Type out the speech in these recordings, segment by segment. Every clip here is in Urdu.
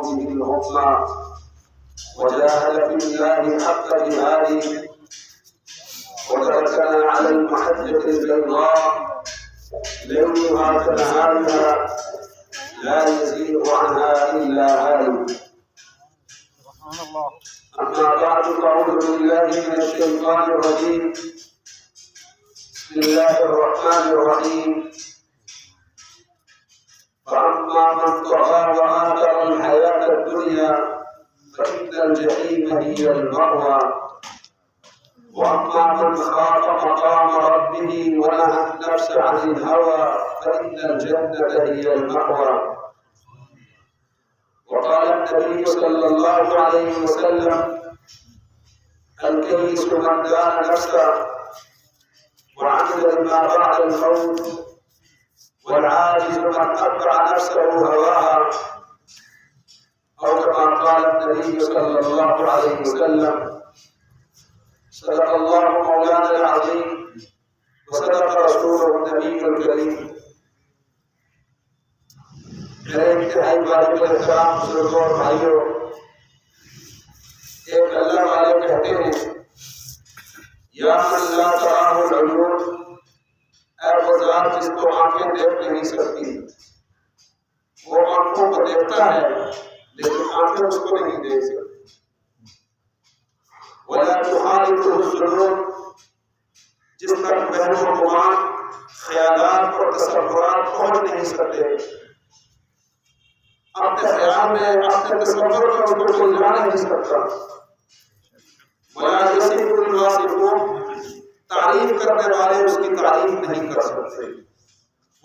به الحكمى وجاهد في الله حق جهاده وتركنا على المحجة البيضاء ليلها كنهارها لا يزيغ عنها إلا هالك. أما بعد فأعوذ بالله من الشيطان الرجيم. بسم الله الرحمن الرحيم. فأما من طغى وآثر الحياة الدنيا فإن الجحيم هي المأوى وأما من خاف مقام ربه ونهى النفس عن الهوى فإن الجنة هي المأوى. وقال النبي صلى الله عليه وسلم: الكيس من دان نفسه وعمل لما بعد الموت والعاجز من أتبع نفسه هواها، أو كما قال النبي صلى الله عليه وسلم: صدق الله مولانا العظيم وصدق رسوله النبي الكريم. میرے انتہائی بارک احترام بزرگوں اور بھائیوں، ایک اللہ والے کہتے ہیں: یا من لا تراہ العیون، اے وہ ذات جس کو آنکھیں دیکھ نہیں سکتی. وہ آنکھوں کو دیکھتا ہے لیکن آنکھیں اس کو نہیں دیکھ سکتی. ولا تخالطه الظنون، جس تک وہم و گمان، خیالات اور تصورات پہنچ نہیں سکتے. اپنے خیال میں، اپنے تصور میں اس کو کوئی جا نہیں سکتا. ولا یصف الواصفون، تعریف کرنے والے اس کی تعریف نہیں کر سکتے.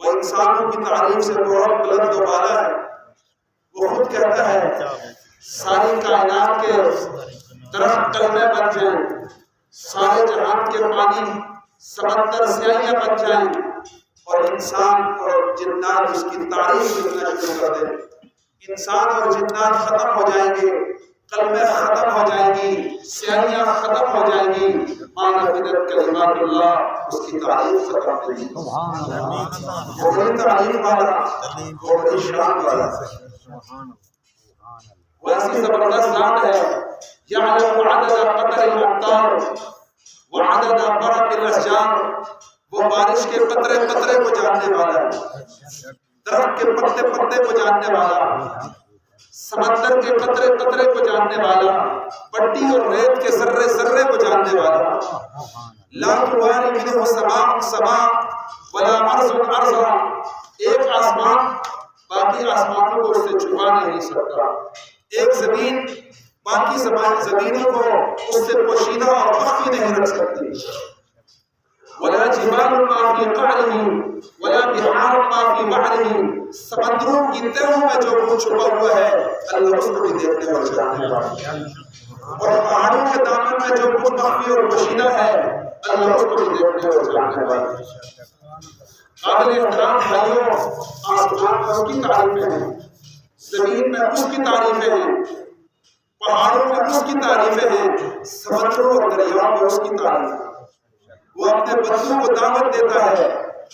وہ انسانوں کی تعریف سے بہت بلند و بالا ہے. وہ خود کہتا ہے: ساری کائنات کے درخت کلمے بن جائیں، سارے جہان کے پانی سمندر سیاہیاں بن جائیں، اور انسان اور جنات اس کی تعریف کرنا شروع کر دیں. انسان اور جنات ختم ہو جائیں گے، کلمے ختم ہو جائیں گی، سیاہیاں ختم ہو جائیں گی، مانفدت کلمات اللہ، اس کی تعریف ختم نہیں. وہ بڑی تعریف والا، وہ بڑی شان والا، وہ ایسی زبردست ذات ہے. یعلم عدد قطر الامطار وعدد برق الاشجار، وہ بارش کے قطرے قطرے کو جاننے والا ہے، درخت کے پتے پتے کو جاننے والا، سمندر کے قطرے قطرے کو جاننے والا، پٹی اور ریت کے ذرے ذرے کو جاننے والا. لا تواری منہ سماء سماء ولا ارض ارضا، ایک آسمان باقی آسمانوں کو اس سے چھپا نہیں سکتا. ایک زمین باقی زمینوں کو اس سے پوشیدہ اور مخفی نہیں رکھ سکتی. ولا جبال ما فی قعرہ ولا بحار ما فی بحرہ، سمندروں کی تہوں میں جو کچھ چھپا ہوا ہے اللہ اس کو بھی دیکھنے اور جاننے والا ہے. اور پہاڑوں کے دامن میں جو کچھ مخفی اور پوشیدہ ہے اللہ اس کو بھی دیکھنے اور جاننے والا ہے. قابل احترام بھائیوں، آسمان میں اس کی تعریفیں ہیں، زمین میں اس کی تعریفیں ہیں، پہاڑوں میں اس کی تعریفیں ہیں، سمندروں اور دریاؤں میں اس کی تعریفیں ہیں. وہ اپنے بندوں کو دعوت دیتا ہے: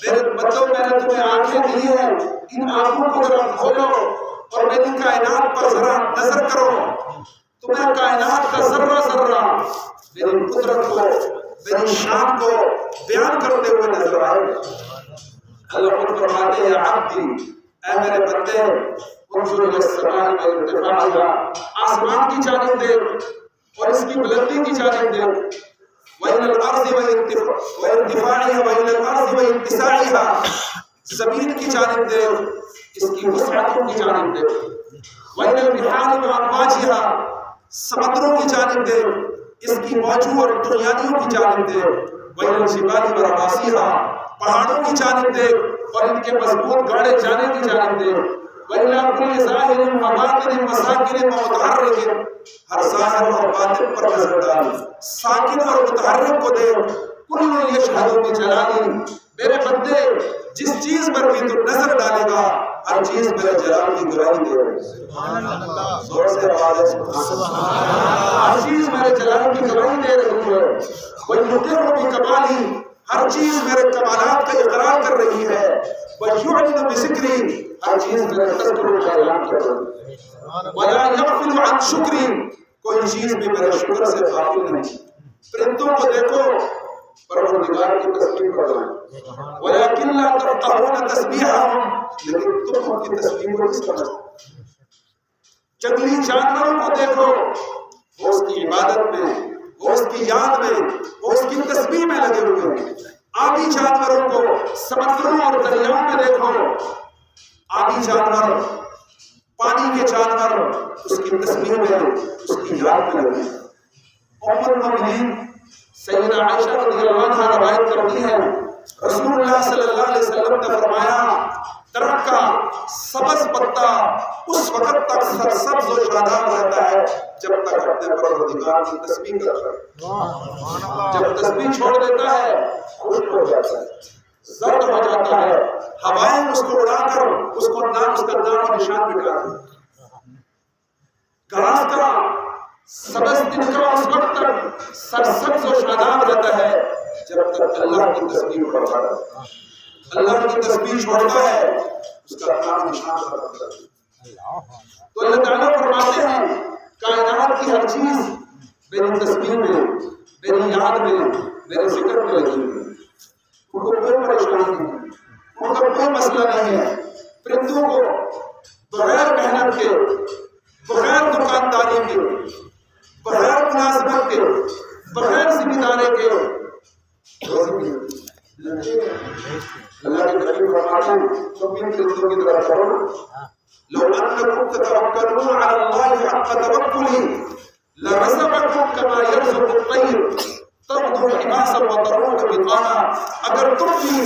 میرے بندوں، میں نے تمہیں آنکھیں دی ہیں، ان آنکھوں کو ذرا کھولو اور میری کائنات پر ذرا نظر کرو. تمہیں کائنات کا ذرہ ذرہ میری قدرت کو، میری شان کو بیان کرتے ہوئے نظر آئے. اللہ خود فرماتے ہیں: عبدی، اے میرے بندے، انظر الی السماء وارتفاعها، آسمان کی جانب دیکھ اور اس کی بلندی کی جانب دیکھ. وَإِلَى الْأَرْضِ وَإِرْتِفَاعِهَا وَإِلَى الْأَرْضِ وَإِنْتِسَاعِهَا، زمین کی جانب دیکھ، اس کی وسعتوں کی جانب دیکھ. وَإِلَى الْبِحَارِ وَأَمْوَاجِهَا، سمندروں کی جانب دیکھ، اس کی موجوں اور دریاؤں کی جانب دیکھ. وَإِلَى الْجِبَالِ وَرَوَاسِيهَا، پہاڑوں کی جانب دیکھ اور ان کے مضبوط گاڑے جانے کی جانب دیکھ. وَإِلَى كُلِّ ظَاهِرٍ وَبَاطِنٍ وَسَاكِنٍ وَمُتَحَرِّكٍ، ہر ظاہر اور باطن پر نظر ڈال، ساکن اور متحرک کو دیکھ. کُلٌّ يَشْهَدُ بِجَلَالِهِ، میرے بندے جس چیز پر بھی تو نظر ڈالے گا ہر چیز میرے جلال کی گواہی دے رہی ہے. زور سے آواز سبحان اللہ. ہر چیز میرے جلال کی گواہی دے رہی ہے. وَيُقِرُّ بِكَمَالِهِ، ہر چیز میرے کمالات کا اقرار کر رہی ہے. وَيُعْلِنُ بِذِكْرِهِ، ہر چیز میں تذکر کا اعلان کرو. ولا یغفل عن شکری، کوئی چیز بھی میرے شکر سے غافل نہیں. پرندوں کو دیکھو پروردگار کی تسبیح پڑھ رہے ہیں. ولكن لا تفقهون تسبیحهم، لیکن تم ان کی تسبیح کو نہیں سمجھتے. جنگلی جانوروں کو دیکھو، وہ اس کی عبادت میں، وہ اس کی یاد میں، وہ اس کی تسبیح میں لگے ہوئے ہیں. آبی جانوروں کو سمندروں اور دریاؤں میں دیکھو، آبی جانور، پانی کے جانور اس کی تسبیح میں، اس کی یاد میں لگے. ام المؤمنین سیدہ عائشہ رضی اللہ عنہا روایت کرتی ہے، رسول اللہ صلی اللہ علیہ وسلم نے فرمایا درخت کا سبز پتا اس وقت تک سرسبز و شاداب رہتا ہے جب تک اپنے پروردگار کی تسبیح کرتا ہے. جب تسبیح چھوڑ دیتا ہے خشک ہو جاتا ہے، زرد ہو جاتا ہے، ہوائیں اس کو اڑا کر اس کا نام و نشان مٹا دیتی. گھاس کا سبز دن کا اس وقت تک سرسبز و شاداب رہتا ہے جب تک اللہ کی تسبیح پڑھتا ہے. اللہ کی تسبیح چھوڑتا ہے اس کا نام نشان ختم. تو اللہ تعالیٰ فرماتے ہیں کائنات کی ہر چیز میری تسبیح میں، میری یاد میں، میرے ذکر میں لگی ہوئی. ان کو کوئی پریشانی نہیں، ان کا کوئی مسئلہ نہیں ہے. پرندوں کو بغیر محنت کے، بغیر دکانداری کے، بغیر ملازمت کے، بغیر ذمہ داری کے اللہ کے نبی فرماتے ہیں تم بھی پرندوں کی طرح کرو. لو انکم تتوکلون علی اللہ حق توکلہ لرزقکم کما یرزق الطیر تغدو خماسا وتروح بطانا. اگر تم بھی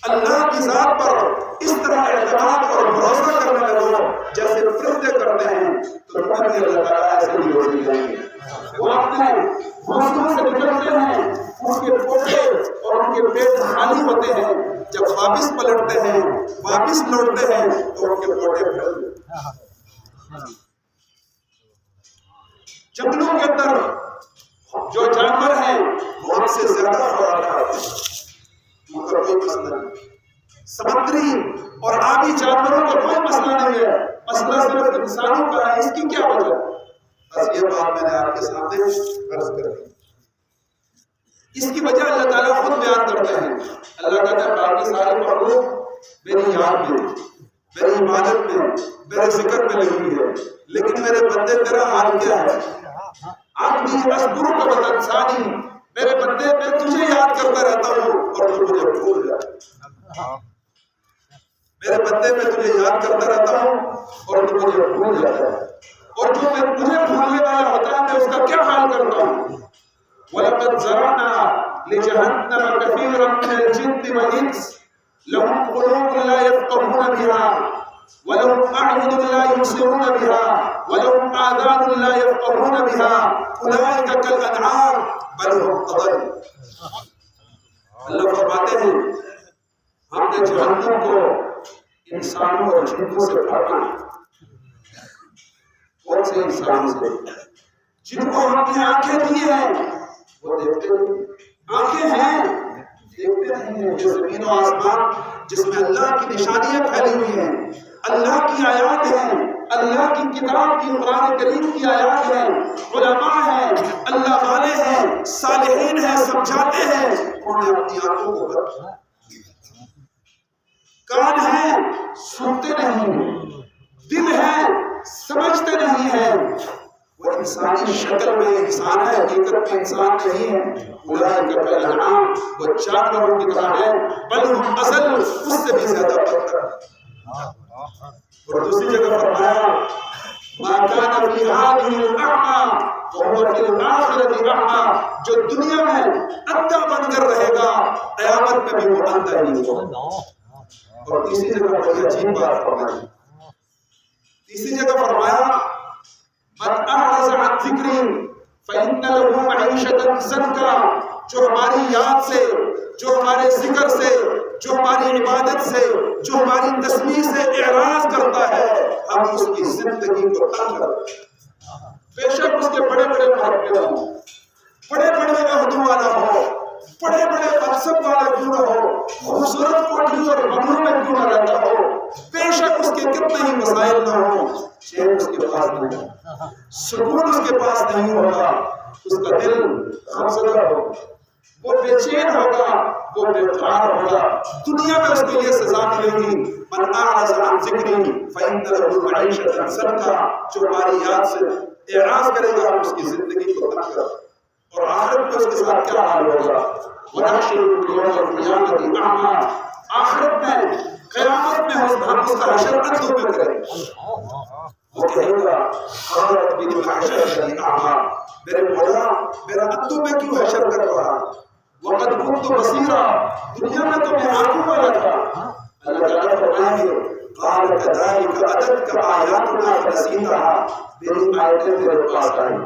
اللہ کی ذات پر اس طرح اعتماد اور بھروسہ کرنے لگو جیسے فرشتے کرتے ہیں تو تمہیں بھی اللہ تعالیٰ ایسے ہی روزی دیں گے. وہ اپنے گھونسلوں سے نکلتے ہیں، ان کے پوٹے اور ان کے پیٹ خالی ہوتے ہیں، جب واپس پلٹتے ہیں، واپس لوٹتے ہیں تو ان کے پوٹے بھرتے ہیں. جنگلوں کے اندر جو جانور ہیں وہ ہم سے زیادہ خوراک کھاتے ہیں، ان کا کوئی مسئلہ نہیں. سمندری اور آبی جانوروں کا کوئی مسئلہ نہیں ہے، مسئلہ صرف انسانوں کا ہے. اس کی کیا وجہ ہے؟ بس یہ بات میں نے آپ کے سامنے عرض کر دی. اس کی وجہ اللہ تعالیٰ خود بیان کرتے ہیں. اللہ کہتا ہے باقی سارے مخلوق میری یاد میں، میری عبادت میں، میرے ذکر میں لگی ہوئی ہے، لیکن میرے بندے تیرا حال کیا ہے؟ عبدی اذکرک وتنسانی، میرے بندے میں تجھے یاد کرتا رہتا ہوں اور تو مجھے بھول جاتا. میرے بندے میں تجھے یاد کرتا رہتا ہوں اور تو مجھے بھول جاتا ہے. اور جو مجھے بھولنے والا ہوتا ہے میں اس کا کیا حال کرتا ہوں؟ وَلَقَدْ زَرَعْنَا لِجَهَنَّمَ كَثِيرًا مِنَ الْجِنِّ وَالْإِنسِ لَهُمْ قُلُوبٌ لَا يَفْقَهُونَ بِهَا وَلَهُمْ أَعْيُنٌ لَا يُبْصِرُونَ بِهَا وَلَهُمْ آذَانٌ لَا يَفْقَهُونَ بِهَا أُولَئِكَ كَالْأَنْعَامِ بَلْ هُمْ أَضَلُّ. اللہ فرماتے ہیں ہم نے جہنم کو انسانوں اور جنوں سے ڈھانپا. کون سے انسان سے؟ جن کو ہم نے آنکھیں دی ہیں وہ دیکھتے نہیں. آنکھیں ہیں دیکھتے نہیں ہیں. جو زمین و آسمان جس میں اللہ کی نشانیاں پھیلی ہوئی ہیں، اللہ کی آیات ہیں، اللہ کی کتاب کی قرآن کریم کی آیات ہیں، علماء ہیں، اللہ والے ہیں، صالحین ہیں، سمجھاتے ہیں، انہوں نے اپنی آنکھوں کو بند. کان ہیں سنتے نہیں، دل ہے سمجھتے نہیں ہیں. وہ انسانی شکل میں انسان ہے، حقیقت میں انسان نہیں ہے. اولئک کالانعام، وہ جانوروں کی طرح ہے، بل ہم اضل، اس سے بھی زیادہ بدتر. اور دوسری جگہ فرمایا ما کان فی هذه الاعمى وهو فی الاخرۃ اعمى، جو دنیا میں اندھا بن کر رہے گا قیامت میں بھی وہ اندھا ہی ہوگا. اور تیسری جگہ بڑی عجیب بات فرمائی. تیسری جگہ فرمایا من اعرض عن ذکری فإن له معیشۃ ضنکا، جو ہماری یاد سے، جو ہمارے ذکر سے، جو ہماری عبادت سے، جو ہماری تسبیح سے اعراض کرتا ہے ہم اس کی زندگی کو تنگ کرتے ہیں. بے شک اس کے بڑے بڑے مرتبے ہوں، بڑے بڑے عہدوں والا ہو، بڑے بڑے منصب والا کیوں نہ ہو، خوبصورت کوٹھی اور بنگلوں میں کیوں نہ رہتا ہو، بے شک اس کے کتنے ہی مسائل نہ ہوں، چین اس کے پاس نہیں ہوگا، سکون اس کے پاس نہیں ہوگا، اس کا دل غمزدہ ہوگا، وہ بے چین ہوگا، وہ بے قرار ہوگا، دنیا میں اس کے لیے سزا ملے گی، من اعرض عن ذکری فإن له معیشۃ ضنکا، جو ہماری یاد سے اعراض کرے گا اس کی زندگی کو تنگ کر، اور آخرت میں اس کے ساتھ کیا حال ہوگا، وَنَحْشُرُهُ يَوْمَ الْقِيَامَةِ أَعْمَىٰ، آخرت میں قیامت میں ہم اس کا حشر اندھوں میں کریں گے، وہ کہے گا قَالَ رَبِّ لِمَ حَشَرْتَنِي أَعْمَىٰ، میرے مولا میرا اندھوں میں کیوں حشر کر رہا، وَقَدْ كُنتُ بَصِيرًا، دنیا میں تو میں آنکھوں والا تھا، اللہ تعالیٰ فرمائیں گے قَالَ كَذَٰلِكَ أَتَتْكَ آیَاتُنَا فَنَسِيتَهَا، میری آیتیں تیرے پاس آئیں،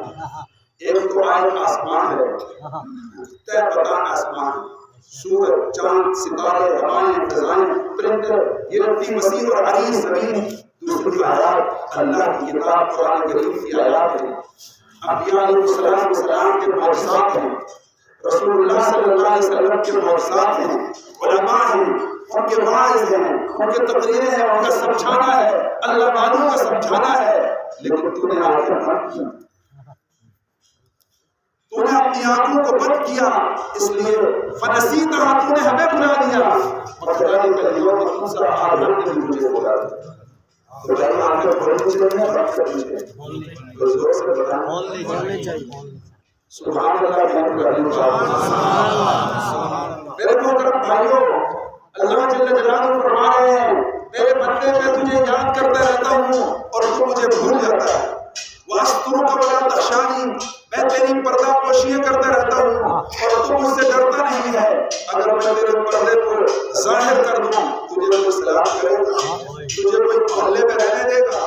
ایک تو آیت آسمان ہے، طے پتہ آسمان، سورج، چاند، ستارے، ہوائیں، فضائیں، پرندے، یہ ربی مسیح اور علی زمین، دوسری آیات اللہ کی کتاب قرآن کریم کی آیات ہیں، انبیاء علیہ السلام کے معجزات ہیں، رسول اللہ صلی اللہ علیہ وسلم کے معجزات ہیں، علماء ہیں، ان کے واعظ ہیں، ان کے تقریریں ہیں، ان کا سمجھانا ہے، اللہ والوں کا سمجھانا ہے، لیکن تو نے آگے بات کی، تو نے اپنی آنکھوں کو بند کیا، اس لیے فنسیتہا، تو نے ہمیں بلا دیا، وَكَذَلِكَ الْيَوْمَ تُنسَىٰ، آج ہم نے بھی تجھے بلا دیا، تو چاہیے آنکھیں کھولنی چاہیے، بات کرنی چاہیے، تو زور سے بتائیں سبحان اللہ کی حمد، میرے محترم بھائیوں، اللہ جل جلالہ فرما رہے ہیں میرے بندے میں تجھے یاد کرتا رہتا ہوں اور تو مجھے بھول جاتا ہے، وَأَسْتُرُكَ وَلَا تَخْشَانِي، میں تیری پردہ پوشیاں کرتا رہتا ہوں اور تو مجھ سے ڈرتا نہیں ہے، اگر میں تیرے پردے کو ظاہر کر دوں تجھے کوئی سلام کرے گا، تجھے کوئی محلے میں رہنے دے گا،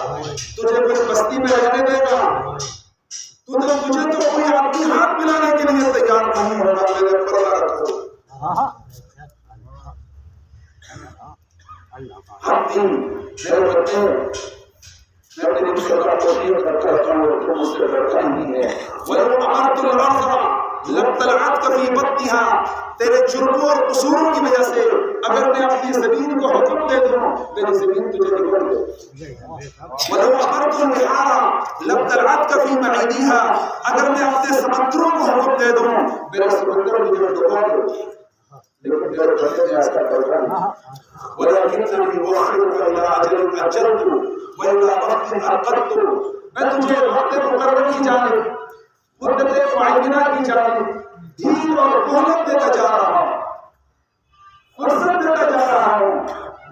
تجھے کوئی بستی میں رہنے دے گا، تجھے تو کوئی آدمی ہاتھ ملانے کے لیے تیار نہیں ہوگا، میرے پردہ رکھو، ہر دن میرے بچے میں تیری صدا پوشیاں کرتا رہتا ہوں اور تو مجھ سے ڈرتا نہیں ہے، وَلَوْ أَمَرْتُ الْأَرْضَ لَابْتَلَعَتْكَ فِي بَطْنِهَا، تیرے جرموں اور قصوروں کی وجہ سے اگر میں اپنی زمین کو حکم دے دوں میری زمین تجھے نگل دے، وَلَوْ أَمَرْتُ الْبِحَارَ لَابْتَلَعَتْكَ فِي مَعِينِهَا، اگر میں اپنے سمندروں کو حکم دے دوں میرا سمندر مجھے ڈبو دے، لیکن میرے بندے نے ایسا کرتا نہیں، وَلَكِنَّنِي أُؤَخِّرُكَ إِلَىٰ أَجَلٍ أَجَّلْتُ وَإِلَىٰ وَقْتٍ أَقَّرْتُ، میں تجھے وقت مقرر کی جانب، مدت معینہ کی جانب ڈھیل اور مہلت دیتا جا رہا ہوں، فرصت دیتا جا رہا ہوں،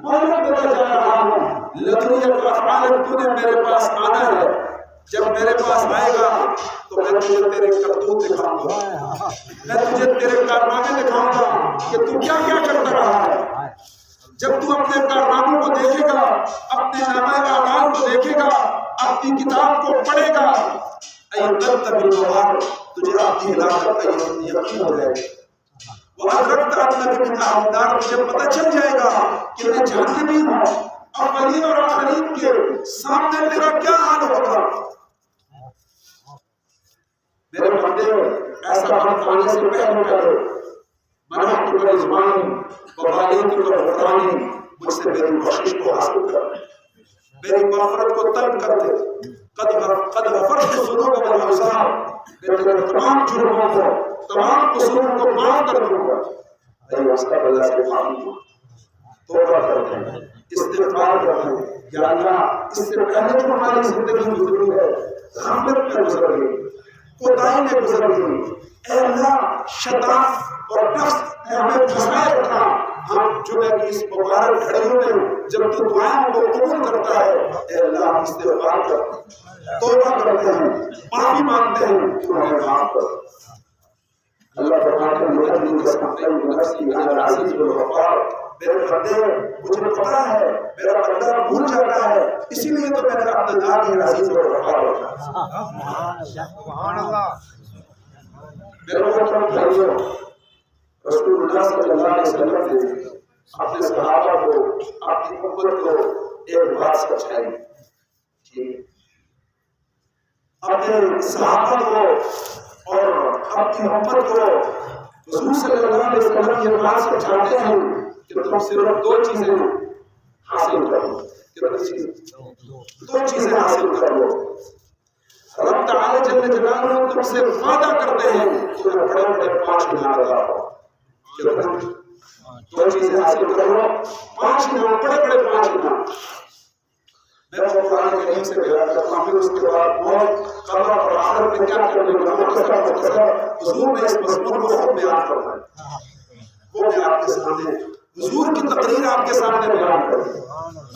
مہلت دیتا جا رہا ہوں، لَتُرِيَكَ أَفْعَالًا، تو نے میرے پاس آنا ہے، جب میرے پاس آئے گا تو میں تجھے تیرے کرتوت دکھاؤں گا، میں تجھے تیرے کارنامے دکھاؤں گا کہ تو کیا کیا کرتا رہا ہے، جب تو اپنے کارناموں کو دیکھے گا، اپنے نامہ اعمال کو دیکھے گا، اپنی کتاب کو پڑھے گا، ایقنت بالمواد، تجھے اپنی ہلاکت کا یقین ہو جائے گا، وَأَدْرَكْتَ أَنَّكَ مِنْ أَهْلِ النَّارِ، تجھے پتہ چل جائے گا کہ میں جہنمی ہوں، اولین اور آخرین کے سامنے میرا کیا حال ہوگا، میرے بندے ایسا وقت آنے سے پہلے منحت رضوانی وبالیت غفرانی، مجھ سے میری بخشش کو حاصل کر، میری مغفرت کو طلب کر دے، قد غفرت الذنوب والأوزار، میں تیرے تمام جرموں کو تمام قصوروں کو معاف کر دوں گا، اے واسطہ اللہ سے معافی توبہ کرتے ہیں، استغفار کرتے ہیں، یا اللہ اس سے پہلے جو ہماری زندگی گزری ہے غفلت میں گزر گئی، کوتاہی میں گزر گئی، اے اللہ شیطان اور نفس نے ہمیں پھنسائے رکھا، ہم جمعہ کی اس مبارک گھڑیوں میں جب تو دعاؤں کو قبول کرتا ہے اے اللہ ہم استغفار کرتے ہیں، توبہ کرتے ہیں، معافی مانگتے ہیں، تو ہمیں معاف کر، اللہ فرماتا ہے مجھے قسمت نفسی انا العزیز الغفار، میرے بندے مجھے پتا ہے میرا بندہ بھول جاتا ہے، اسی لیے تو میں نے اپنے نام ہی عزیز الغفار رکھا۔ سبحان اللہ۔ میرے محترم بھائیوں، رسول اللہ صلی اللہ علیہ وسلم نے اپنے صحابہ کو اپنی امت کو ایک بات سمجھائی، اپنے صحابہ کو اور اپنی امت کو حضور صلی اللہ علیہ وسلم یہ بات سمجھاتے ہیں کہ تم صرف دو چیزیں حاصل کرو. دو چیزیں حاصل کرو. رب تعالی جل جلالہ تم سے وعدہ کرتے ہیں تمہیں بڑے بڑے 5 انعام عطا ہو. دو چیزیں حاصل کرو, 5 انعام, بڑے بڑے 5 انعام. میں وہ قرآن کریم سے بیان کرتا ہوں, پھر اس کے بعد موت, قبر اور آخرت میں کیا کرنے کا مختصر حضور نے اس مضمون کو خود بیان فرمایا. وہ میں آپ کے سامنے حضور کی تقریر آپ کے سامنے بیان کروں.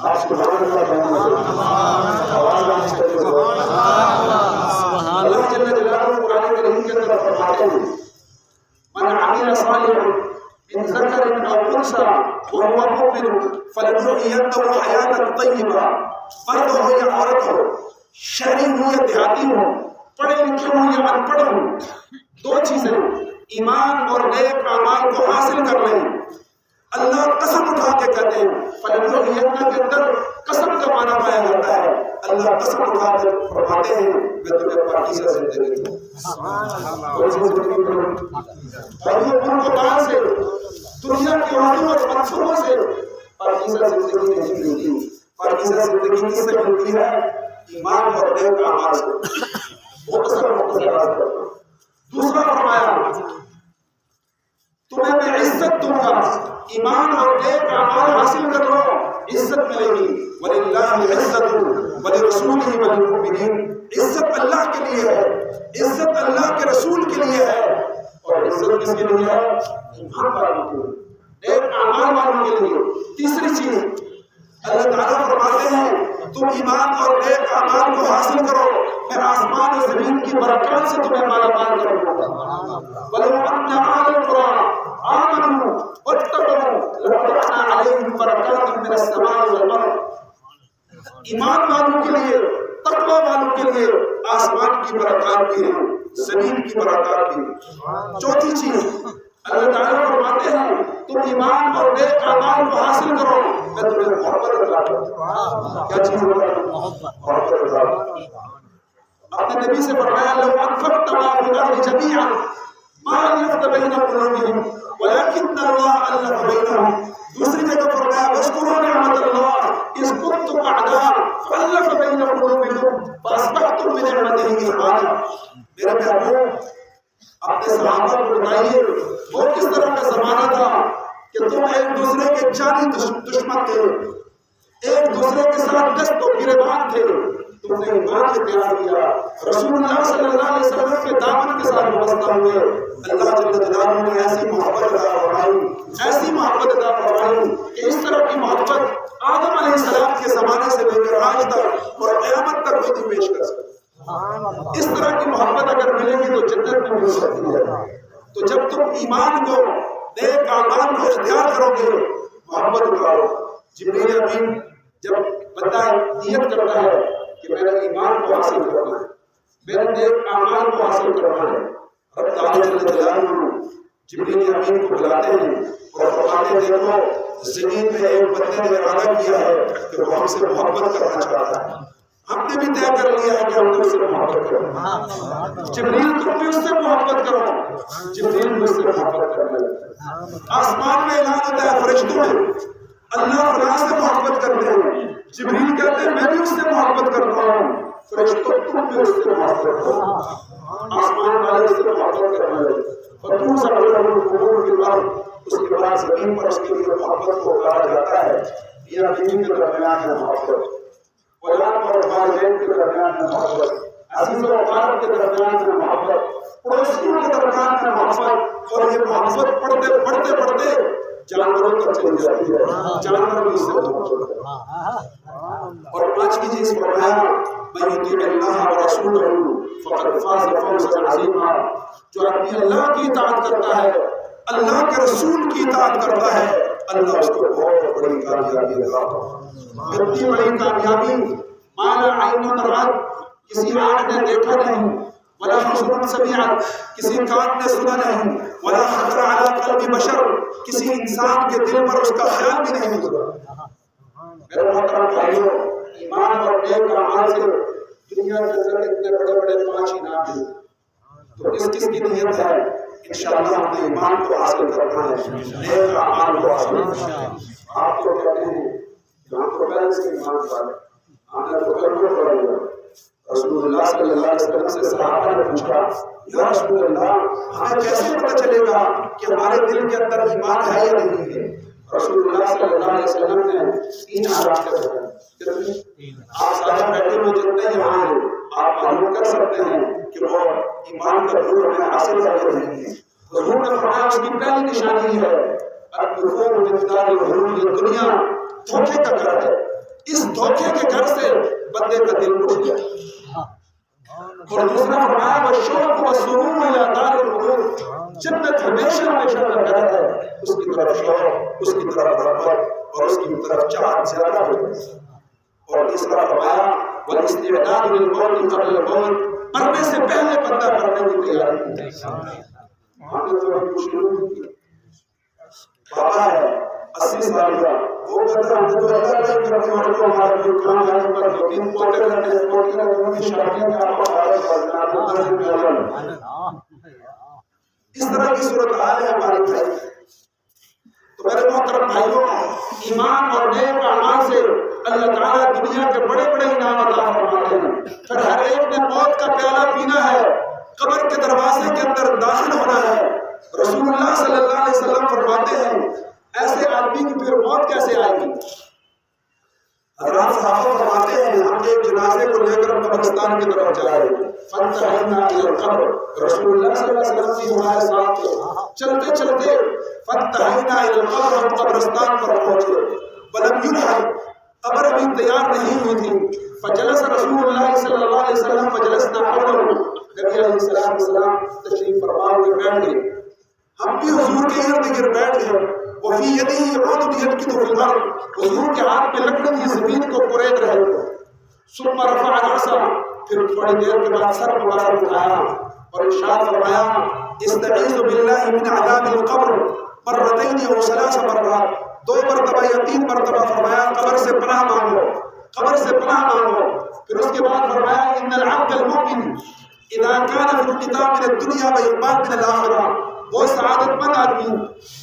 آپ سبحان اللہ اللہ جل جلالہ قرآن کریم کے اندر فرماتے ہیں من عمل صالحا من ذکر او انثى وهو مؤمن فلنحيينه حیاة طیبہ. مرد ہو یا عورت ہو, شہری ہو یا دیہاتی ہو, پڑھے لکھے ہو یا ان پڑھ ہو, دو چیزیں ایمان اور نیک اعمال کو حاصل کر لیں. اللہ قسم اٹھا کے کہتے ہیں فلنحیینہ کے اندر قسم کا معنی پایا جاتا ہے. اللہ قسم اٹھا کر فرماتے ہیں میں تمہیں پاکیزہ زندگی دوں. اور یہ ان کو کہاں سے دنیا کے عہدوں اور منصوبوں سے پاکیزہ زندگی نہیں ملتی. پاکیزہ زندگی کس سے ملتی ہے؟ ایمان اور نیک اعمال سے. مختصر. دوسرا فرمایا تمہیں میں عزت دوں گا. ایمان اور نیک اعمال حاصل کر لو, عزت ملے گی. وَلِلَّهِ الْعِزَّةُ وَلِرَسُولِهِ وَلِلْمُؤْمِنِينَ. عزت اللہ کے لیے ہے, عزت اللہ کے رسول کے لیے ہے, اور عزت کس کے لیے ہے؟ ایمان والوں کے لیے, نیک اعمال والوں کے لیے. تیسری چیز اللہ تعالیٰ فرماتے ہیں تم ایمان اور نیک اعمال کو حاصل کرو, میں آسمان و زمین کی برکات سے تمہیں مالا مال کروں گا. وَلَوْ أَنَّ أَهْلَ الْقُرَىٰ آمَنُوا وَاتَّقَوْا لَفَتَحْنَا عَلَيْهِمْ بَرَكَاتٍ مِّنَ السَّمَاءِ وَالْأَرْضِ. ایمان والوں کے لیے, تقویٰ والوں کے لیے آسمان کی برکات بھی ہے, زمین کی برکات بھی ہے. چوتھی چیز اللہ تعالیٰ فرماتے ہیں تم ایمان اور نیک اعمال کو حاصل کرو, میں تمہیں محبت عطا کروں. کیا چیز ہے؟ محبت عطا. اپنے نبی سے فرمایا لو انفقت ما فی الارض جميعا ما الفت بین قلوبهم ولكن الله الف بینهم. دوسری جگہ فرمایا واذکروا نعمت اللہ اذ کنتم اعداء فالف بین قلوبکم فاصبحتم بنعمته اخوانا. میرے محبوب اپنے صحابہ کو بتائیے وہ کس طرح کا زمانہ تھا کہ تم ایک دوسرے کے جانی دشمن تھے, ایک دوسرے کے ساتھ دست و گریبان تھے. تم نے ایمان اختیار کیا, رسول اللہ صلی اللہ علیہ وسلم کے دامن کے ساتھ وابستہ ہوئے. اللہ جل جلالہ نے ایسی محبت عطا فرمائی, ایسی محبت عطا فرمائی کہ اس طرح کی محبت آدم علیہ السلام کے زمانے سے لے کر آج تک اور قیامت تک کوئی نہیں پیش کر سکتا. اس طرح کی محبت اگر ملے گی تو جنت میں مل سکتی ہے. تو جب تم ایمان کو, نیک اعمال کو اختیار کرو گے, محبت اٹھاؤ. جبریل امین جب بندہ نیت کرتا ہے کہ میں نے ایمان کو حاصل کرنا ہے, میں نے نیک اعمال کو حاصل کرنا ہے, رب تعالی جل جلالہ جبریل امین کو بلاتے ہیں اور فرماتے ہیں دیکھو زمین میں ایک بندے نے ارادہ کیا ہے کہ وہ ہم سے محبت کرنا چاہتا ہے. ہم نے بھی طے کر لیا ہے کہ ہم اس سے محبت کریں. جبریل تم بھی اس سے محبت کرو. جبریل بھی اس سے محبت کرنے لگتا ہے. آسمان میں اعلان ہوتا ہے فرشتوں میں اللہ فلاں سے محبت کرتے ہیں. جبریل کہتے ہیں میں بھی اس سے محبت کرتا ہوں. فرشتوں تم بھی اس سے محبت کرو. آسمان والے اس سے محبت کرنے لگے. فتوس علیہ القبور کے بعد اس کے بعد زمین پر اس کے لیے محبت کو کہا جاتا ہے یا بیوی کے درمیان ہے محبت, اولاد اور والدین کے درمیان میں محبت, عزیز و اقارب کے درمیان میں محبت, پڑوسیوں کے درمیان میں محبت. اور یہ محبت پڑھتے پڑھتے پڑھتے جانوروں تک چلی جاتی ہے, جانور بھی اس سے محبت کرتے ہیں. اور پانچویں چیز فرمایا من یطیع اللہ ورسولہ فقد فاز فوزا عظیما. جو آدمی اللہ کی اطاعت کرتا ہے, اللہ کے رسول کی اطاعت کرتا ہے, اللہ اس کو بہت بڑی کامیابی عطا کرتا ہے. اتنی بڑی کامیابی ما لا عین رأت, کسی آنکھ نے دیکھا نہیں, ولا خطر سمعت, کسی کان نے سنا نہیں, ولا خطر علی قلب بشر, کسی انسان کے دل پر اس کا خیال بھی نہیں گزرا. میرے محترم بھائیوں, ایمان اور نیک اعمال سے دنیا کے اندر اتنے بڑے بڑے 5 انعام ہیں. تو کس کس کی نیت ہے انشاءاللہ ہم نے ایمان کو حاصل کرنا ہے، نیک اعمال کو حاصل کرنا ہے۔ آپ تو کہتے ہیں کہ ہم تو پہلے سے ایمان والے، ہم نے تو کلمہ پڑھ لیا۔ رسول اللہ صلی اللہ علیہ وسلم سے صحابہ نے پوچھا، یا رسول اللہ ہمیں کیسے پتہ چلے گا کہ ہمارے دل کے اندر ایمان ہے یا نہیں ہے؟ رسول اللہ صلی اللہ علیہ وسلم نے 3 علامتیں بتائیں۔ آپ سارے بیٹھے ہوئے جتنے یہاں ہیں آپ معلوم کر سکتے ہیں کہ وہ ایمان کا نور ہمیں حاصل ہے یا نہیں ہے۔ حضور نے فرمایا اس کی پہلی نشانی ہے الدخول من دار الغرور، یہ دنیا دھوکے کا گھر ہے، اس دھوکے کے گھر سے بندے کا دل اٹھ گیا۔ اور دوسرا فرمایا والشوق والسرور الى دار الغرور، جنت ہمیشہ ہمیشہ کا گھر ہے، اس کی طرف شوق، اس کی طرف رغبت اور اس کی طرف چاہت زیادہ ہو جائے۔ اور تیسرا فرمایا والاستعداد للموت قبل الموت، مرنے سے پہلے بندہ مرنے کی تیاری کرے۔ ہم نے تو ابھی شروع کی بابا ہے 80 سال کا، وہ کہتا ہم نے تو اللہ نہیں کرنے والے کو ہمارے جو کام آنے پر 2-3 پوتے کرنے ہیں، پوتے کرنے کی شادیاں میں آپ کو حالت کرنا ہے، آپ کو مسجد میں اس طرح کی صورتحال ہے ہمارے بھائی۔ تو میرے محترم بھائیوں، ایمان اور نیک اعمال سے اللہ تعالیٰ دنیا کے بڑے بڑے انعام عطا فرماتے ہیں۔ پھر ہر ایک نے موت کا پیالہ پینا ہے، قبر کے دروازے کے اندر داخل ہونا ہے۔ رسول اللہ صلی اللہ علیہ وسلم فرماتے ہیں ایسے آدمی کی پھر موت کیسے آئے گی؟ حضرات صحابہ فرماتے ہیں ہم ایک جنازے کو لے کر قبرستان کی طرف جا رہے تھے، فانتہینا الی القبر، رسول اللہ صلی اللہ علیہ وسلم کی ہمارے ساتھ تھے، چلتے چلتے فانتہینا الی القبر، ہم قبرستان پر پہنچے، ولم یلحق، قبر ابھی تیار نہیں ہوئی تھی، فجلس رسول اللہ صلی اللہ علیہ وسلم فجلسنا حوله، نبی علیہ السلام تشریف فرما ہوئے بیٹھ گئے، ہم بھی حضور کے ارد گرد بیٹھ گئے، وفی یدہ عود یبکت فی الارض، حضور کے ہاتھ میں لکڑی کی زمین کو کرید رہے تھے، ثم رفع رأسہ، پھر تھوڑی دیر کے بعد سر مبارک اٹھایا اور ارشاد فرمایا استعیذ باللہ من عذاب القبر مرتین او ثلاث مرات، 2 مرتبہ یا 3 مرتبہ فرمایا قبر سے پناہ مانگو، قبر سے پناہ مانگو۔ پھر اس کے بعد فرمایا ان العبد المؤمن اذا كان في الانقطاع من الدنيا واقبال من الاخرہ، وہ سعادت مند آدمی،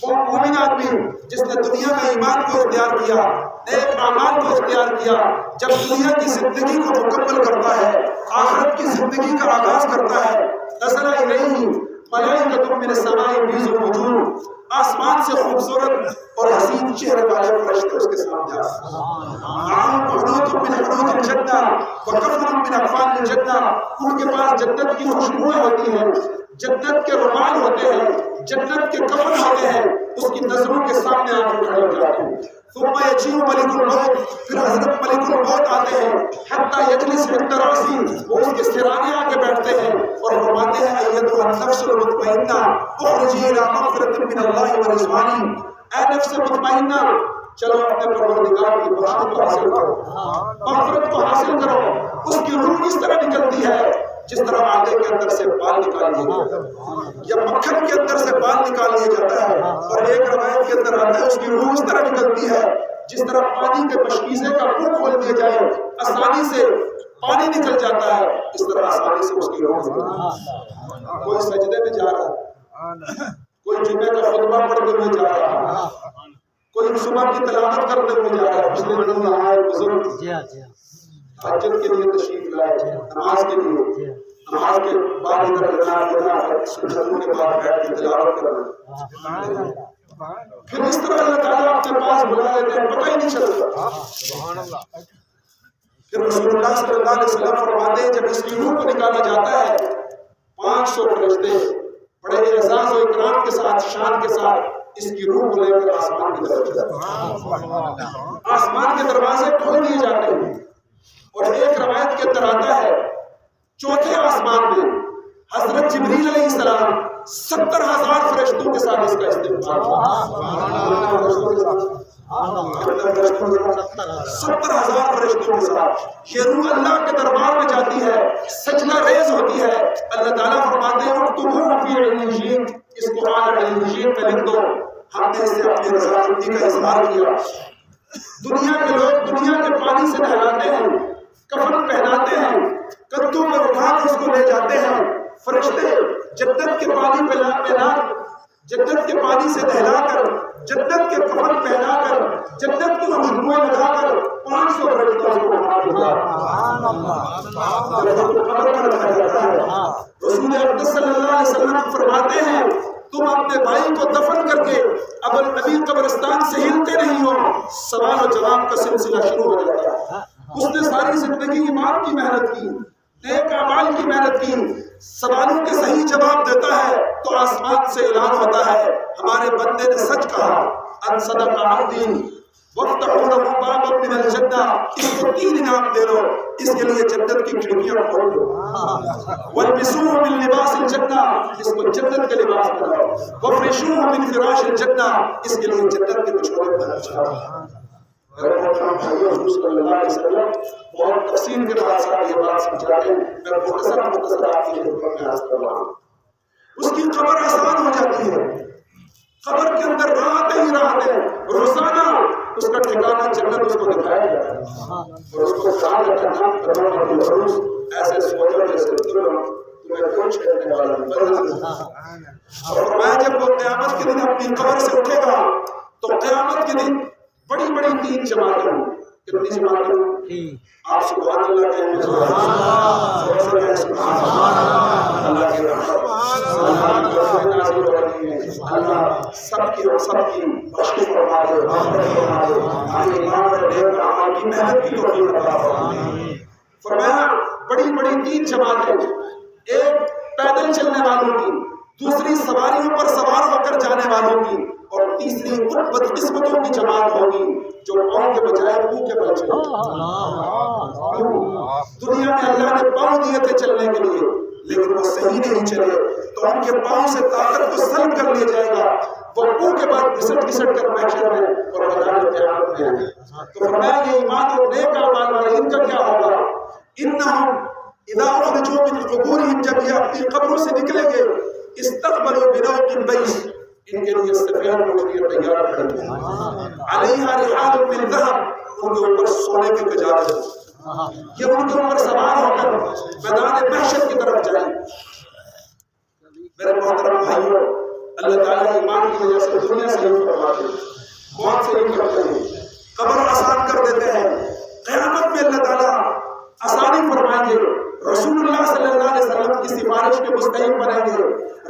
وہ مومن آدمی جس نے دنیا میں ایمان کو اختیار کیا، نیک اعمال کو اختیار کیا، جب دنیا کی زندگی کو مکمل کرتا ہے، آخرت کی زندگی کا آغاز کرتا ہے، نظر الیہ ملائکۃ من السماء بیض الوجوہ، آسمان سے خوبصورت اور حسین چہرے والے فرشتے اس کے سامنے آتے ہیں، حنوط من حنوط الجنہ وکفن من اکفان الجنہ، ان کے پاس جنت کی خوشبوئیں ہوتی ہیں، جنت کے رومال ہوتے ہیں، جنت کے کفن ہوتے ہیں، اس کی نظروں کے سامنے آ کر کھڑے ہو جاتے ہیں۔ ثم یجیء ملک الموت، پھر حضرت ملک الموت آتے ہیں، حتی یجلس عند رأسی، وہ اس کے سرانے آ کے بیٹھتے ہیں اور فرماتے ہیں ایتھا النفس المطمئنہ اخرجی الی مغفرۃ من اللہ ورضوان، اے نفس مطمئنہ چلو اپنے پروردگار کی بخشش کو حاصل کرو، مغفرت کو حاصل کرو۔ اس کی روح اس طرح نکلتی ہے جس طرح آٹے کے اندر سے بال نکال لیا جاتا ہے یا مکھن کے اندر سے بال نکال لیا جاتا ہے، اور ایک روایت کے اندر آتا ہے اس کی روح اس طرح نکلتی ہے جس طرح پانی کے مشکیزے کا منہ کھول دیا جائے آسانی سے پانی نکل جاتا ہے، اس طرح آسانی سے اس کی روح نکلتی ہے۔ کوئی سجدے میں جا رہا ہے، کوئی جمعے کا خطبہ پڑھتے ہوئے جا رہا ہے، کوئی صبح کی تلاوت کرتے ہوئے جا رہا ہے، پچھلے دنوں میں آئے بزرگ تہجد کے لیے تشریف لائے، نماز کے لیے، نماز کے بعد ادھر سنتوں کے بعد بیٹھ کے تلاوت کرنا، پھر اس طرح اللہ تعالیٰ اپنے پاس بلا لیتے ہیں، پتہ ہی نہیں چلتا۔ پھر رسول اللہ صلی اللہ علیہ وسلم فرماتے ہیں جب اس کی روح کو نکالا جاتا ہے 500 فرشتے بڑے اعزاز و اکرام کے ساتھ، شان کے ساتھ اس کی روح کو لے کر آسمان کی طرف جاتے ہیں، آسمان کے دروازے کھول دیے جاتے ہیں، اور ایک روایت کے اندر آتا ہے 4تھے آسمان میں حضرت جبریل علیہ السلام 70,000 فرشتوں کے ساتھ اس کا استقبال، 70,000 فرشتوں کے ساتھ یہ روح اللہ کے دربار میں جاتی ہے، سجدہ ریز ہوتی ہے۔ اللہ تعالیٰ فرماتے ہیں اکتبوہ فی علیین، اس کو علیین میں لکھ دو، ہم نے اس سے اپنی رضامندی کا اظہار کیا۔ دنیا کے لوگ دنیا کے پانی سے نہلاتے ہیں، کفن پہناتے ہیں، کندھوں پر اٹھا کر اس کو لے جاتے ہیں، فرشتے جنت کے پانی پلا جنت کے پانی سے نہلا کر، جنت کے کفن پہنا کر، جنت کی خوشبوئیں لگا کر 500 گھڑی کا اس کو رسول اقدس صلی اللہ علیہ وسلم فرماتے ہیں تم اپنے بھائی کو دفن کر کے اب نبی قبرستان سے ہلتے نہیں ہو، سوال و جواب کا سلسلہ شروع ہو جاتا ہے۔ اس نے ساری زندگی ایمان کی محنت کی، نیک اعمال کی محنت کی، سوالوں کے صحیح جواب دیتا ہے تو آسمان سے اعلان ہوتا ہے ہمارے بندے نے سچ کہا، ان صدق عبدی وافتحوا له بابا من الجنہ، اس کو 3 انعام دے دو، اس کے لیے جنت کی کھڑکیاں کھول دو، والبسوه من لباس الجنہ، اس کو جنت کے لباس پہناؤ، وفرشوه من فراش الجنہ، اس کے لیے جنت کے بچھونے پہناؤ۔ میرے محترم بھائیو، حضور صلی اللہ علیہ وسلم بہت تفصیل کے بعد ساتھ یہ بات سمجھاتے ہیں، میں مختصر آپ کی خدمت میں عرض کر رہا ہوں۔ اس کی قبر آسان ہو جاتی ہے، قبر کے اندر راحتیں ہی راحتیں، روزانہ اس کا ٹھکانہ جنت اس کو دکھایا جاتا ہے اور اس کو کہا جاتا ہے نام کرنا والی عروس ایسے سوچو جیسے تمہیں کچھ کرنے والا نہیں۔ اور فرمایا جب وہ قیامت کے دن اپنی قبر سے اٹھے گا تو قیامت کے دن بڑی بڑی 3 جماعتیں ہوں۔ کتنی جماعتیں ہوں؟ آپ سبحان اللہ کہیں، سبحان اللہ، سبحان اللہ، اللہ کی رحمت اللہ سب کی بخشش فرما دے، فرما دے، آگے ایمان اور نیک اعمال کی محنت کی توفیق عطا فرما۔ فرمایا بڑی بڑی 3 جماعتیں، ایک پیدل چلنے والوں کی، دوسری سواریوں پر سوار ہو کر جانے والوں کی، اور تیسری ان بدقسمتوں کی جماعت ہوگی جو پاؤں کے بجائے منہ کے بل چلے۔ دنیا میں اللہ نے پاؤں دیے تھے چلنے کے لیے لیکن وہ صحیح نہیں چلے تو ان کے پاؤں سے طاقت کو سلب کر لیا جائے گا، وہ منہ کے بعد گھسٹ گھسٹ کر محشر میں اور میدان قیامت میں آئیں۔ تو فرمایا یہ ایمان اور نیک اعمال والے ان کا کیا ہوگا؟ انہم اذا اخرجوا من قبورہم، جب یہ اپنی قبروں سے نکلیں گے، استقبلوا بنوق بیض، ان کے لیے سفید روٹیاں تیار کھڑی ہیں، علیہا رحال من ذہب، ان کے اوپر سونے کے کجاوے، یہ ان کے اوپر سوار ہو کر میدان محشر کی طرف جائیں۔ میرے محترم بھائیوں، اللہ تعالیٰ ایمان کی وجہ سے دنیا سے یوں فرماتے ہیں، موت سے یوں کرتے ہیں، قبر آسان کر دیتے ہیں، قیامت میں اللہ تعالیٰ آسانی فرمائیں گے، رسول اللہ صلی اللہ علیہ وسلم کی سفارش کے مستحق بنیں گے،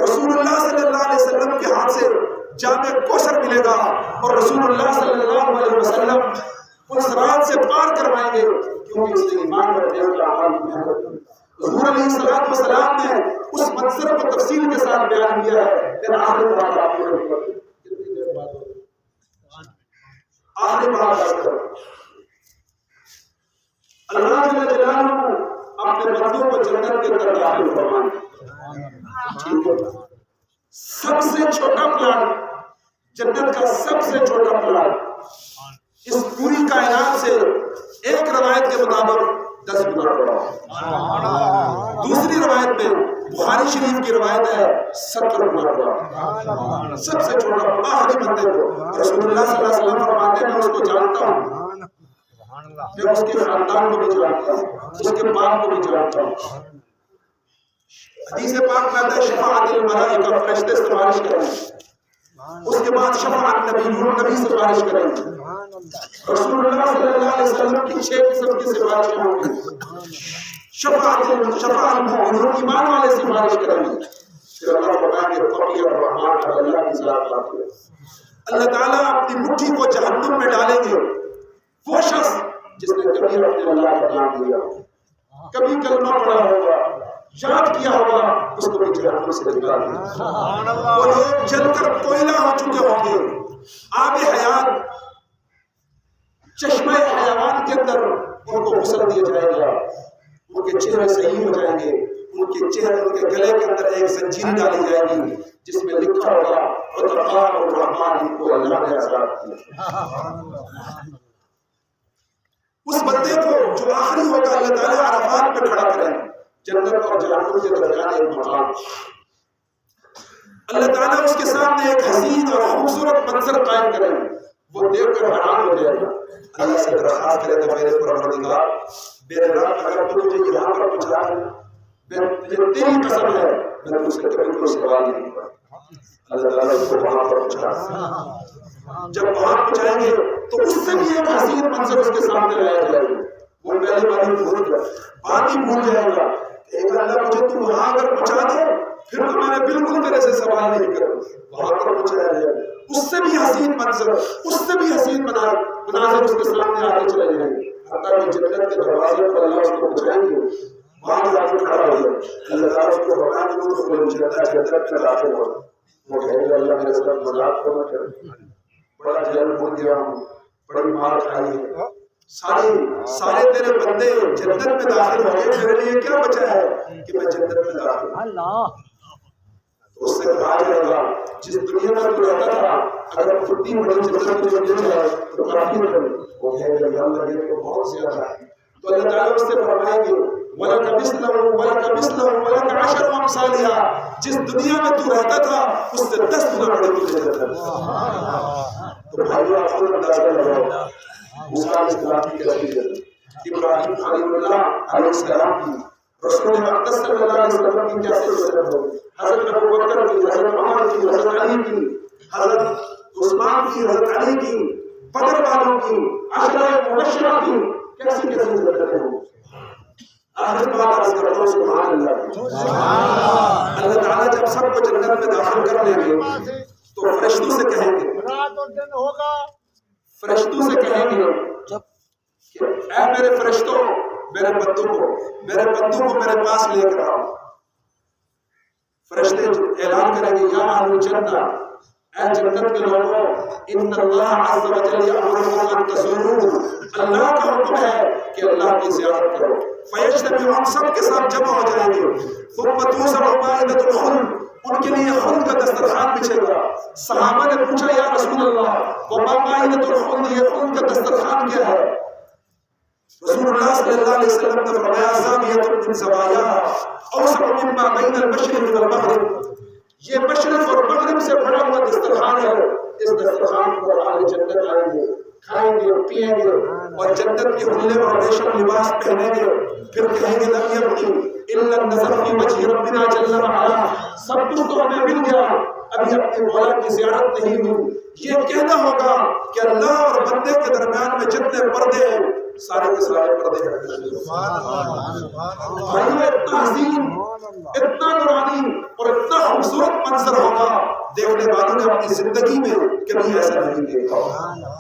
رسول اللہ صلی اللہ علیہ وسلم کے ہاتھ سے جام کوثر ملے گا اور رسول اللہ صلی اللہ علیہ وسلم ان صراط سے پار کروائیں گے کیونکہ اس نے ایمان اور نیک اعمال کی محنت کی۔ حضور علیہ السلام نے اس منظر کو تفصیل کے ساتھ بیان کیا ہے۔ پھر آخری بات آپ کو کتنی دیر بعد آخری بات اللہ جل جلالہ اپنے بندوں کو جنت کے اندر داخل فرمائیں۔ سب سے چھوٹا پلان، جنت کا سب سے چھوٹا پلان، اس پوری کائنات سے ایک روایت کے مطابق 10 گنا بڑا، دوسری روایت میں بخاری شریف کی روایت ہے 70 گنا بڑا۔ سب سے چھوٹا آخری بندے کو رسول اللہ صلی اللہ علیہ وسلم فرماتے ہیں میں اس کو جانتا ہوں، میں اس کے خاندان کو بھی جانتا ہوں، اس کے باپ کو بھی جانتا ہوں۔ حدیث پاک میں آتا ہے شفاعت الملائکہ، فرشتے سفارش کریں، اس کے بعد شفاعت نبی سفارش کریں، رسول اللہ صلی اللہ علیہ وسلم کی 6 قسم کی سفارشیں ہوں گی، شفاعت المؤمنون، ایمان والے سفارش کریں گے، پھر اللہ فرمائیں گے تقی الرحمن، اللہ کی ذات آتی ہے، اللہ تعالیٰ اپنی مٹھی کو جہنم میں ڈالیں گے، وہ شخص جس نے کبھی اپنے اللہ کا نام لیا، کبھی کلمہ پڑھا ہوگا، یاد کیا ہوگا، اس کو بھی جہنم سے نکال دیا۔ وہ لوگ جل کر کوئلہ ہو چکے ہوں گے، آب حیات چشمہ حیوان کے اندر ان کو غسل دیا جائے گا، ان کے چہرے صحیح ہو جائیں گے، ان کے چہرے ان کے گلے کے اندر ایک زنجیر ڈالی جائے گی جس میں لکھا ہوگا عتقاء الرحمن، ان کو اللہ نے آزاد کیا۔ اس بندے کو جو آخری ہوگا اللہ تعالیٰ عرفات پہ کھڑا کریں، جنت اور جہنم کے درمیان ایک مقام، اللہ تعالیٰ اس کے سامنے ایک حسین اور خوبصورت منظر قائم کریں، وہ دیکھ کر حیران ہو جائے گا، اللہ سے درخواست کرے گا میرے پروردگار، میرے رب اگر تو مجھے یہاں پر پہنچا ہے، تیری قسم ہے میں تجھ سے کبھی کوئی سوال نہیں کروں. اللہ تعالیٰ اس کو وہاں پر پہنچا. جب وہاں پہنچائیں گے تو اس سے بھی ایک حسین منظر اس کے سامنے لایا جائے گا. وہ پہلے والی بھول گیا، بات ہی بھول جائے گا کہ اللہ مجھے تو وہاں اگر پہنچا دے پھر تو میں نے بالکل تیرے سے سوال نہیں کروں. وہاں پر پہنچایا جائے گا، اس سے بھی حسین منظر، اس سے بھی حسین مناظر اس کے سامنے آتے چلے جائیں گے. حتیٰ کہ جنت کے دروازے پر اللہ اس کو پہنچائیں گے، وہاں جا کے کھڑا ہو جائے. اللہ تعالیٰ اس کو فرمائیں گے تو خود جنت میں داخل ہو. وہ کہے گا اللہ میرے ساتھ مذاق کو نہ کرے، بڑا جہل بھول گیا ہوں، بڑی مار کھائی ہے، سارے تیرے بندے جنت میں داخل ہو گئے، میرے لیے کیا بچا ہے کہ میں جنت میں داخل ہوں. تو اس سے کہا جائے گا جس دنیا میں تو رہتا تھا اگر اتنی بڑی جنت میں مل جائے تو کافی ہے. وہ کہے گا اللہ یہ تو بہت زیادہ ہے. تو اللہ تعالیٰ اس سے فرمائیں گے وَلَكَ مِثْلَهُ وَلَكَ مِثْلَهُ وَلَكَ عَشَرُ أَمْثَالِهَا، جس دنیا میں تو رہتا تھا اس سے 10 گنا بڑی تجھے جنت. تو بھائیو آپ خود اندازہ لگاؤ موسیٰ علیہ السلام کی کیسی جنت، ابراہیم خلیل اللہ علیہ السلام کی، رسول اقدس صلی اللہ علیہ وسلم کی کیسے جنت ہوگی، حضرت ابو بکر کی، حضرت عمر کی، حضرت علی کی، حضرت عثمان کی، حضرت علی کی، بدر والوں کی، عشرہ مبشرہ کی، کیسی کیسی جنتیں ہوں. آخر بات عرض کرتا ہوں سبحان اللہ. اللہ تعالیٰ جب سب کو جنت میں داخل کر لیں گے تو فرشتوں سے کہیں گے، فرشتوں سے کہیں گے کہ اے میرے فرشتوں میرے بندوں کو میرے پاس لے کر آؤ. فرشتے اعلان کریں گے یا اہل الجنہ، اے جنت کے لوگوں، ان اللہ عز و جل یأمرکم ان تزوروا، اللہ کا حکم ہے کہ اللہ کی زیارت کرو. فیجتمعون، سب کے ساتھ جمع ہو جائیں گے. ثم توضع مائدۃ الخلد، ان کے لیے خلد کا دسترخوان بچھے گا. صحابہ نے پوچھا یا رسول اللہ وما مائدۃ الخلد، یہ خلد کا دسترخوان کیا ہے؟ رسول اللہ صلی اللہ علیہ وسلم نے فرمایا زاویۃ من زوایاها اوسع مما بین المشرق والمغرب، یہ مشرق اور مغرب سے بڑا ہوا دسترخوان ہے. اس دسترخوان پر اہل جنت آئیں گے، کھائیں گے پیئیں گے اور جنت کے حلے اور ریشم لباس پہنیں گے. پھر کہیں گے لم یبقی الا النظر فی وجہ ربنا جل وعلا، سب کچھ تو ہمیں مل گیا، ابھی اپنے مولا کی زیارت نہیں ہوئی. یہ کہنا ہوگا کہ اللہ اور بندے کے درمیان میں جتنے پردے ہیں سارے کے سارے پردے ہیں. بھائیو اتنا حسین، اتنا نورانی اور اتنا خوبصورت منظر ہوگا، دیکھنے والوں نے اپنی زندگی میں کبھی ایسا نہیں دیکھا.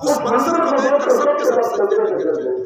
اس منظر کو دیکھ کر سب کے سب سجدے میں گر جائیں.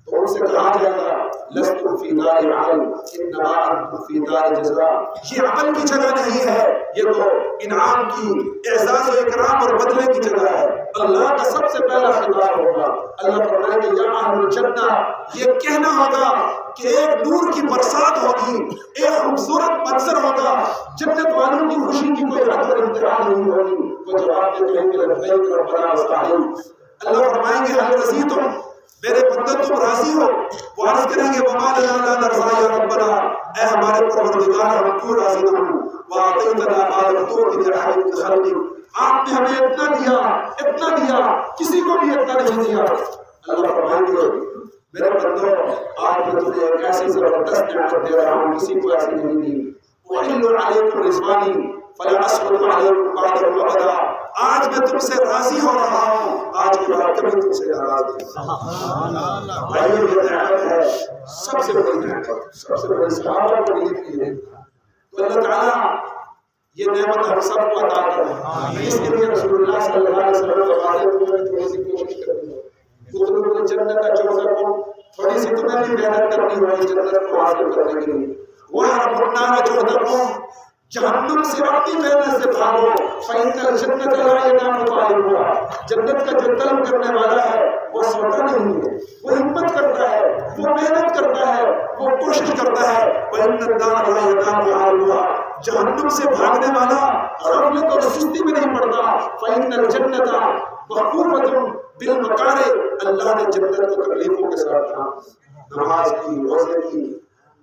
تو ان سے کہا جائے گا لستم فی دار عمل انما انتم فی دار جزاء، یہ عمل کی جگہ نہیں ہے، یہ تو انعام کی، اعزاز و اکرام اور بدلے کی جگہ ہے. اللہ کا سب سے پہلا خطاب ہوگا. اللہ فرمائے گا یا اہل الجنہ، یہ کہنا ہوگا کہ ایک نور کی برسات ہوگی، ایک خوبصورت منظر ہوگا، جنت والوں کی خوشی کی کوئی حد اور انتہا نہیں ہوگی. وہ جواب دے کہیں گے لبیک ربنا وسعدیک. اللہ فرمائیں گے هل رضیتم، میرے بندے تم راضی ہو؟ وہ عرض کریں گے وما لنا لا نرضى یا ربنا، اے ہمارے پروردگار ہم کیوں راضی نہ ہوں. واعطیتنا ما لم تؤت لاحد من خلقک، آپ نے ہمیں اتنا دیا کسی کو بھی اتنا نہیں دیا. اللہ فرمائیں گے میرے بندو آج میں تمہیں ایک ایسی زبردست نعمت دے رہا ہوں، کسی کو ایسی نہیں دی. احل علیکم رضوانی فلا اسخط علیکم بعده ابدا، آج میں تم سے راضی ہو رہا ہوں، آج کے بعد کبھی تم سے ناراض نہیں. بھائی یہ نعمت ہے سب سے بڑی نعمت، سب سے بڑی صحابہ کو ملی تھی ہے. تو اللہ تعالیٰ یہ نعمت ہم سب کو عطا کرے. اس کے لیے رسول اللہ صلی اللہ علیہ وسلم فرماتے ہیں تھوڑی سی کوشش کرنی ہے. اطلبوا الجنة جهدكم، تھوڑی سی تمہیں بھی محنت کرنی ہوگی جنت کو حاصل کرنے کے لیے. واحرموا النار جهدكم، جہنم سے اپنی محنت سے بھاگو. فإن الجنة لا ينام طالبها، جنت کا جو طلب کرنے والا ہے وہ سوتا نہیں ہے، وہ ہمت کرتا ہے، وہ محنت کرتا ہے، وہ کوشش کرتا ہے. وإن النار لا ينام طالبها، جہنم سے بھاگنے والا غفلت اور سستی میں نہیں پڑتا. فإن الجنة محفوظة بالمکارہ، اللہ نے جنت کو تکلیفوں کے ساتھ تھا. نماز کی، روزے کی،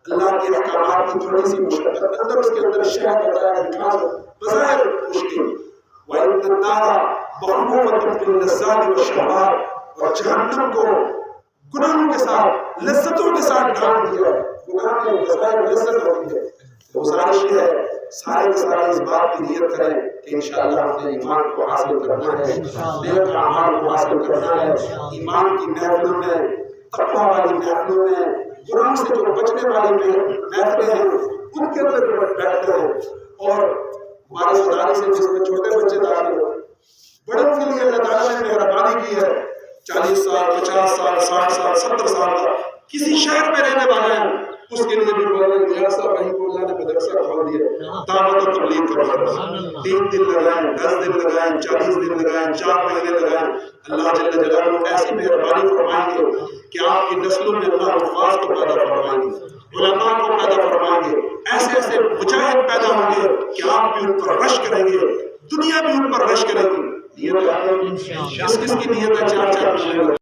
اللہ کے احکامات کی تھوڑی سی مشقت، اندر اس کے اندر شہد بتایا نکاز بظاہر مشکل. وَإِنَّ النَّارَ مَحْفُوظَةٌ بِاللَّذَّاتِ وَالشَّهَوَاتِ، اور جہنم کو گناہوں کے ساتھ لذتوں کے ساتھ ڈھانپ دیا ہے. گناہ میں بظاہر لذت ہوتی ہے. گزارش یہ ہے سارے کے سارے اس بات کی نیت کریں کہ انشاءاللہ اپنے ایمان کو حاصل کرنا ہے، نیک اعمال کو حاصل کرنا ہے، ایمان کی محفلوں میں، تقویٰ والی محفلوں میں، قرآن سے جو بچنے والی محفلیں ہیں ان کے اندر بیٹھتے ہیں۔ اور ہمارے ادارے سے جس میں چھوٹے بچے داخل ہو، بڑوں کے لیے اللہ تعالیٰ نے مہربانی کی ہے، 40 سال 50 سال 60 سال 70 سال کا کسی شہر میں رہنے والے ہیں، اس کے لیے بھی بول رہے ہیں یار صاحب کہیں کو اللہ نے مدرسہ کھول دیا، دعوت و تبلیغ کرو، 3 دن لگائیں، 10 دن لگائیں، 40 دن لگائیں، 4 مہینے لگائیں، اللہ جل جلالہ ایسی مہربانی فرمائیں گے کہ آپ کی نسلوں میں اللہ الفاظ کو پیدا فرمائیں گے، علماء کو پیدا فرمائیں گے، ایسے ایسے مجاہد پیدا ہوں گے کہ آپ بھی ان پر رش کریں گے، دنیا بھی ان پر رش کرے گی۔ نیت ہے، کس کس کی نیت ہے؟ 4 مہینے